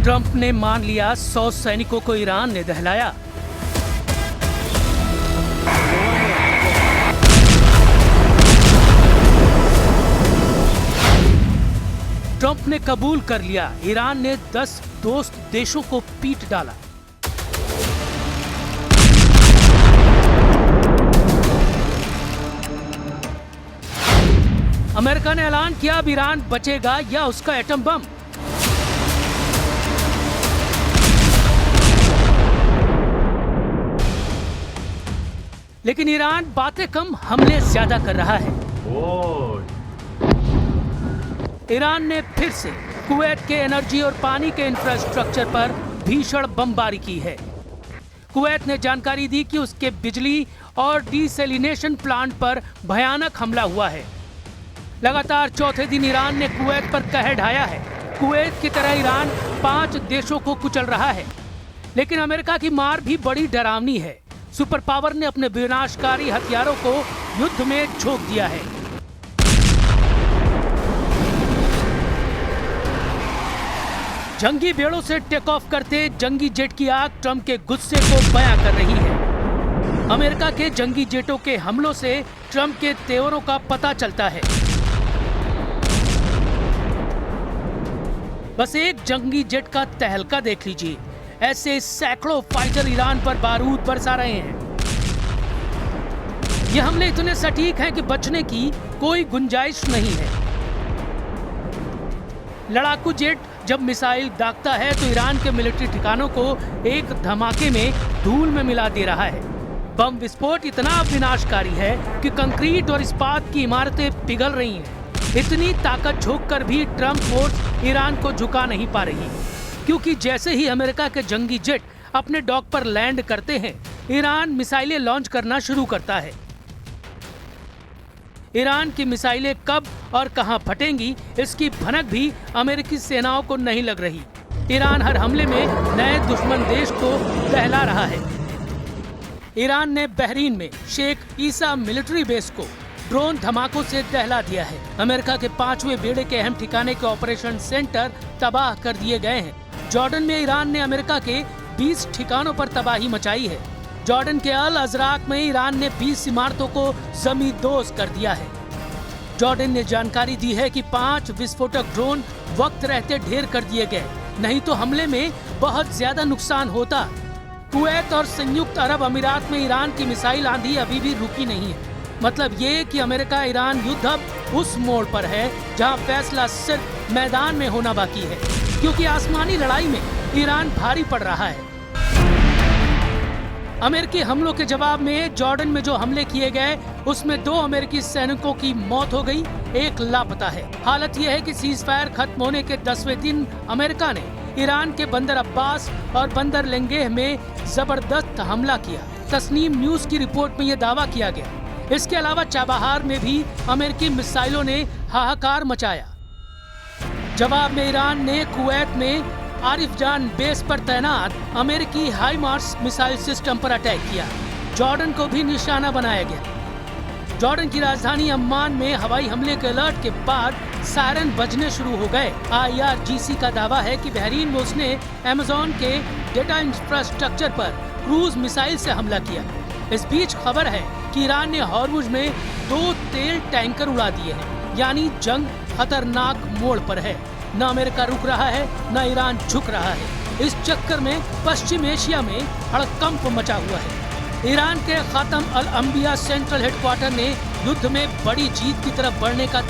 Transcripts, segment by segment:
Trump ने मान लिया 100 सैनिकों को ईरान ने दहलाया। ट्रंप ने कबूल कर लिया, ईरान ने 10 दोस्त देशों को पीट डाला। अमेरिका ने ऐलान किया अब ईरान बचेगा या उसका एटम बम। लेकिन ईरान बातें कम, हमले ज्यादा कर रहा है। ईरान ने फिर से कुवैत के एनर्जी और पानी के इंफ्रास्ट्रक्चर पर भीषण बमबारी की है। कुवैत ने जानकारी दी कि उसके बिजली और डिसैलिनेशन प्लांट पर भयानक हमला हुआ है। लगातार चौथे दिन ईरान ने कुवैत पर कहर ढाया है। कुवैत की तरह ईरान 5 देशों को कुचल रहा है। लेकिन अमेरिका की मार भी बड़ी डरावनी है। सुपर पावर ने अपने विनाशकारी हथियारों को युद्ध में झोंक दिया है। जंगी बेड़ों से टेक ऑफ करते जंगी जेट की आग ट्रंप के गुस्से को बयां कर रही है। अमेरिका के जंगी जेटों के हमलों से ट्रंप के तेवरों का पता चलता है। बस एक जंगी जेट का तहलका देख लीजिए, ऐसे सैकड़ों फाइटर ईरान पर बारूद बरसा रहे हैं। ये हमले इतने सटीक हैं कि बचने की कोई गुंजाइश नहीं है। लड़ाकू जेट जब मिसाइल दागता है तो ईरान के मिलिट्री ठिकानों को एक धमाके में धूल में मिला दे रहा है। बम विस्फोट इतना विनाशकारी है कि कंक्रीट और इस्पात की इमारतें पिघल रही हैं। इतनी ताकत झोंक कर भी ट्रंप फोर्स ईरान को झुका नहीं पा रही, क्योंकि जैसे ही अमेरिका के जंगी जेट अपने डॉक पर लैंड करते हैं, ईरान मिसाइलें लॉन्च करना शुरू करता है। ईरान की मिसाइलें कब और कहां फटेंगी, इसकी भनक भी अमेरिकी सेनाओं को नहीं लग रही। ईरान हर हमले में नए दुश्मन देश को दहला रहा है। ईरान ने बहरीन में शेख ईसा मिलिट्री बेस को ड्रोन धमाकों से दहला दिया है। अमेरिका के 5वें बेड़े के अहम ठिकाने के ऑपरेशन सेंटर तबाह कर दिए गए हैं। जॉर्डन में ईरान ने अमेरिका के 20 ठिकानों पर तबाही मचाई है। जॉर्डन के अल अजराक में ईरान ने 20 इमारतों को जमींदोज कर दिया है। जॉर्डन ने जानकारी दी है कि 5 विस्फोटक ड्रोन वक्त रहते ढेर कर दिए गए, नहीं तो हमले में बहुत ज्यादा नुकसान होता। कुवैत और संयुक्त अरब अमीरात में ईरान की मिसाइल आंधी अभी भी रुकी नहीं है। मतलब ये कि अमेरिका ईरान युद्ध अब उस मोड़ पर है जहां फैसला सिर्फ मैदान में होना बाकी है, क्योंकि आसमानी लड़ाई में ईरान भारी पड़ रहा है। अमेरिकी हमलों के जवाब में जॉर्डन में जो हमले किए गए उसमें 2 अमेरिकी सैनिकों की मौत हो गई, एक लापता है। हालत यह है कि सीज फायर खत्म होने के 10वें दिन अमेरिका ने ईरान के बंदर अब्बास और बंदर लेंगेह में जबरदस्त हमला किया। तस्नीम न्यूज की रिपोर्ट में यह दावा किया गया। इसके अलावा चाबहार में भी अमेरिकी मिसाइलों ने हाहाकार मचाया। जवाब में ईरान ने कुवैत में आरिफ जान बेस पर तैनात अमेरिकी हाइमार्स मिसाइल सिस्टम पर अटैक किया। जॉर्डन को भी निशाना बनाया गया। जॉर्डन की राजधानी अम्मान में हवाई हमले के अलर्ट के बाद सायरन बजने शुरू हो गए। IRGC का दावा है कि बहरीन में उसने अमेज़न के डेटा इंफ्रास्ट्रक्चर पर क्रूज मिसाइल से हमला किया। इस बीच खबर है कि ईरान ने हॉर्मुज में 2 तेल टैंकर उड़ा दिए हैं, यानी जंग खतरनाक मोड़ पर है। न अमेरिका रुक रहा है, न ईरान झुक रहा है। इस चक्कर में पश्चिम एशिया में हड़कंप मचा हुआ है। ईरान के खातम अल अंबिया सेंट्रल हेडक्वार्टर ने युद्ध में बड़ी जीत की तरफ बढ़ने का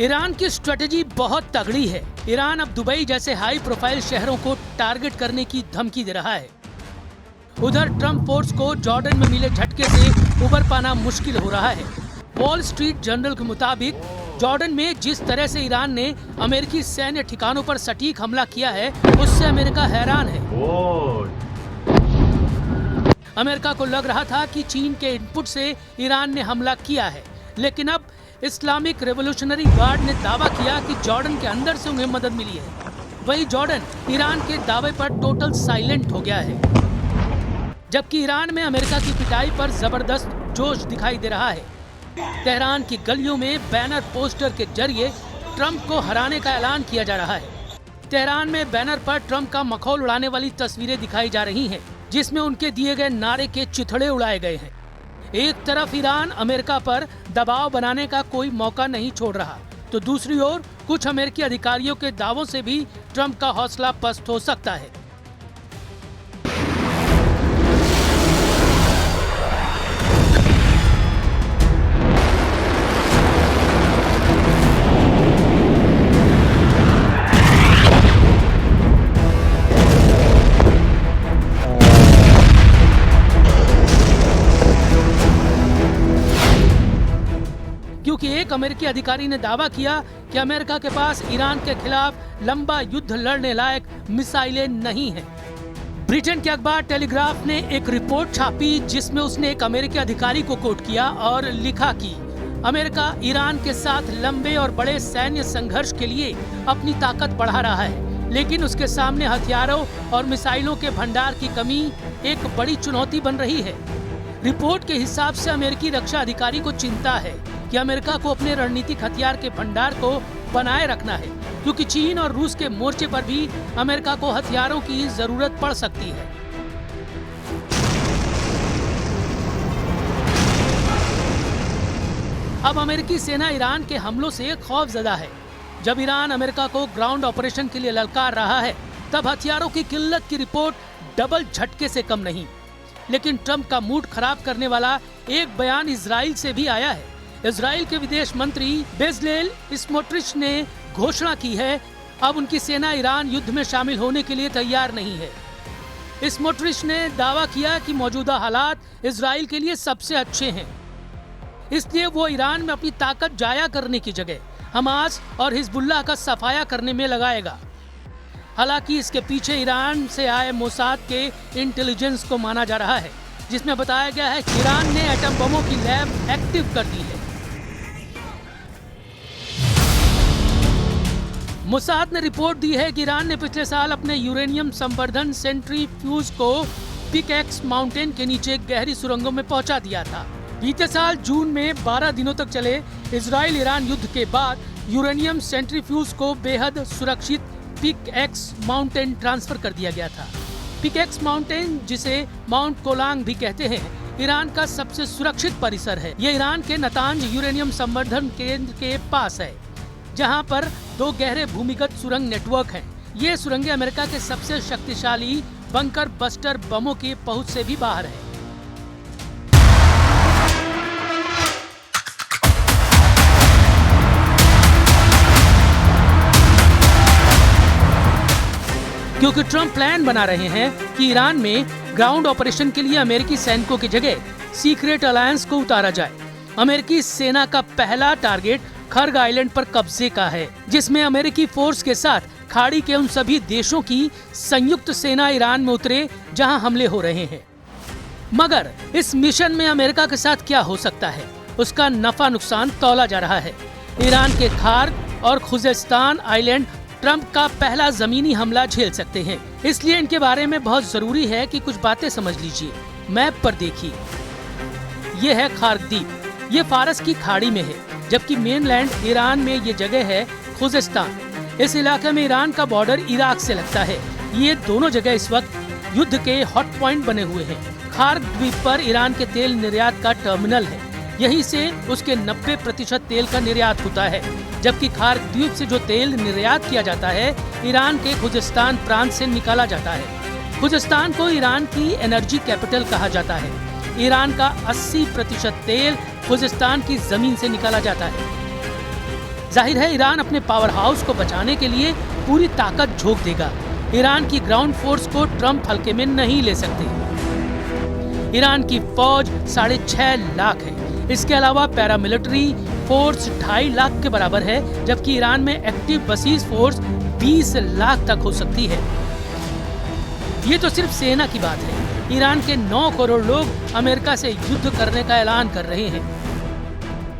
ईरान की स्ट्रेटेजी बहुत तगड़ी है। ईरान अब दुबई जैसे हाई प्रोफाइल शहरों को टारगेट करने की धमकी दे रहा है। उधर ट्रंप फोर्स को जॉर्डन में मिले झटके से उबर पाना मुश्किल हो रहा है। वॉल स्ट्रीट जर्नल के मुताबिक जॉर्डन में जिस तरह से ईरान ने अमेरिकी सैन्य ठिकानों पर सटीक हमला किया है, उससे अमेरिका हैरान है। अमेरिका को लग रहा था कि चीन के इनपुट से ईरान ने हमला किया है, लेकिन अब इस्लामिक रेवोल्यूशनरी गार्ड ने दावा किया कि जॉर्डन के अंदर से उन्हें मदद मिली है। वही जॉर्डन ईरान के दावे पर टोटल साइलेंट हो गया है, जबकि ईरान में अमेरिका की पिटाई पर जबरदस्त जोश दिखाई दे रहा है। तेहरान की गलियों में बैनर पोस्टर के जरिए ट्रंप को हराने का ऐलान किया जा रहा है। तेहरान में बैनर पर ट्रंप का मखौल उड़ाने वाली तस्वीरें दिखाई जा रही हैं, जिसमें उनके दिए गए नारे के चिथड़े उड़ाए गए हैं। एक तरफ ईरान अमेरिका पर दबाव बनाने का कोई मौका नहीं छोड़ रहा, तो दूसरी ओर कुछ अमेरिकी अधिकारियों के दावों से भी ट्रंप का हौसला पस्त हो सकता है। क्योंकि एक अमेरिकी अधिकारी ने दावा किया कि अमेरिका के पास ईरान के खिलाफ लंबा युद्ध लड़ने लायक मिसाइलें नहीं हैं। ब्रिटेन के अखबार टेलीग्राफ ने एक रिपोर्ट छापी, जिसमें उसने एक अमेरिकी अधिकारी को कोट किया और लिखा कि अमेरिका ईरान के साथ लंबे और बड़े सैन्य संघर्ष के लिए अपनी ताकत बढ़ा रहा है, लेकिन उसके सामने हथियारों और मिसाइलों के भंडार की कमी एक बड़ी चुनौती बन रही है। रिपोर्ट के हिसाब से अमेरिकी रक्षा अधिकारी को चिंता है कि अमेरिका को अपने रणनीतिक हथियार के भंडार को बनाए रखना है, क्योंकि चीन और रूस के मोर्चे पर भी अमेरिका को हथियारों की जरूरत पड़ सकती है। अब अमेरिकी सेना ईरान के हमलों से खौफजदा है। जब ईरान अमेरिका को ग्राउंड ऑपरेशन के लिए ललकार रहा है, तब हथियारों की किल्लत की रिपोर्ट डबल झटके से कम नहीं। लेकिन ट्रंप का मूड खराब करने वाला एक बयान इजराइल से भी आया है। इजराइल के विदेश मंत्री बेजलेल स्मोट्रिच ने घोषणा की है, अब उनकी सेना ईरान युद्ध में शामिल होने के लिए तैयार नहीं है। स्मोट्रिच ने दावा किया कि मौजूदा हालात इजराइल के लिए सबसे अच्छे हैं, इसलिए वो ईरान में अपनी ताकत जाया करने की जगह हमास और हिजबुल्लाह का सफाया करने में लगाएगा। हालांकि इसके पीछे ईरान से आए मोसाद के इंटेलिजेंस को माना जा रहा है, जिसमें बताया गया है कि ईरान ने एटम बमों की लैब एक्टिव कर दी है। मोसाद ने रिपोर्ट दी है कि ईरान ने पिछले साल अपने यूरेनियम संवर्धन सेंट्रीफ्यूज को पिकैक्स माउंटेन के नीचे गहरी सुरंगों में पहुंचा दिया था। बीते साल जून में 12 दिनों तक चले इजराइल ईरान युद्ध के बाद यूरेनियम सेंट्रीफ्यूज को बेहद सुरक्षित पिकैक्स माउंटेन ट्रांसफर कर दिया गया था। पिकैक्स माउंटेन, जिसे माउंट कोलांग भी कहते हैं, ईरान का सबसे सुरक्षित परिसर है। यह ईरान के नतांज यूरेनियम संवर्धन केंद्र के पास है, जहां पर 2 गहरे भूमिगत सुरंग नेटवर्क हैं। ये सुरंगें अमेरिका के सबसे शक्तिशाली बंकर बस्टर बमों की पहुंच से भी बाहर है। क्योंकि ट्रंप प्लान बना रहे हैं कि ईरान में ग्राउंड ऑपरेशन के लिए अमेरिकी सैनिकों की जगह सीक्रेट अलायंस को उतारा जाए। अमेरिकी सेना का पहला टारगेट खर्ग आइलैंड पर कब्जे का है, जिसमें अमेरिकी फोर्स के साथ खाड़ी के उन सभी देशों की संयुक्त सेना ईरान में उतरे जहां हमले हो रहे हैं। मगर इस मिशन में अमेरिका के साथ क्या हो सकता है, उसका नफा नुकसान तौला जा रहा है। ईरान के खार्ग और खुजेस्तान आइलैंड ट्रंप का पहला जमीनी हमला झेल सकते हैं, इसलिए इनके बारे में बहुत जरूरी है कि कुछ बातें समझ लीजिए। मैप पर देखिए, ये है खार्ग द्वीप, ये फारस की खाड़ी में है, जबकि मेनलैंड ईरान में ये जगह है खुजेस्तान। इस इलाके में ईरान का बॉर्डर इराक से लगता है। ये दोनों जगह इस वक्त युद्ध के हॉट पॉइंट बने हुए हैं। खार्ग द्वीप पर ईरान के तेल निर्यात का टर्मिनल है, यहीं से उसके 90% तेल का निर्यात होता है। जबकि खार्ग द्वीप से जो तेल निर्यात किया जाता है, ईरान के खुजेस्तान प्रांत से निकाला जाता है। खुजेस्तान को ईरान की एनर्जी कैपिटल कहा जाता है। ईरान का 80% तेल खुजेस्तान की जमीन से निकाला जाता है। जाहिर है ईरान अपने पावर हाउस को बचाने के लिए पूरी ताकत झोंक देगा। ईरान की ग्राउंड फोर्स को ट्रंप हल्के में नहीं ले सकते। ईरान की फौज 6.5 लाख है। इसके अलावा पैरामिलिट्री फोर्स 2.5 लाख के बराबर है, जबकि ईरान में एक्टिव बसीज फोर्स 20 लाख तक हो सकती है। ये तो सिर्फ सेना की बात है। ईरान के 9 करोड़ लोग अमेरिका से युद्ध करने का ऐलान कर रहे हैं।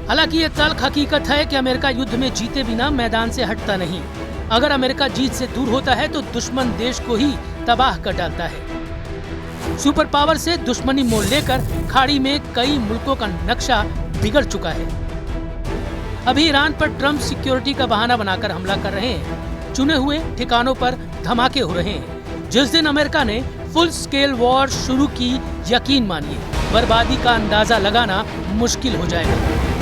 हालांकि ये तल्ख हकीकत है कि अमेरिका युद्ध में जीते बिना मैदान से हटता नहीं। अगर अमेरिका जीत से दूर होता है तो दुश्मन देश को ही तबाह कर डालता है। सुपर पावर से दुश्मनी मोल लेकर खाड़ी में कई मुल्कों का नक्शा बिगड़ चुका है। अभी ईरान पर ट्रंप सिक्योरिटी का बहाना बनाकर हमला कर रहे हैं। चुने हुए ठिकानों पर धमाके हो रहे हैं। जिस दिन अमेरिका ने फुल स्केल वॉर शुरू की, यकीन मानिए बर्बादी का अंदाजा लगाना मुश्किल हो जाएगा।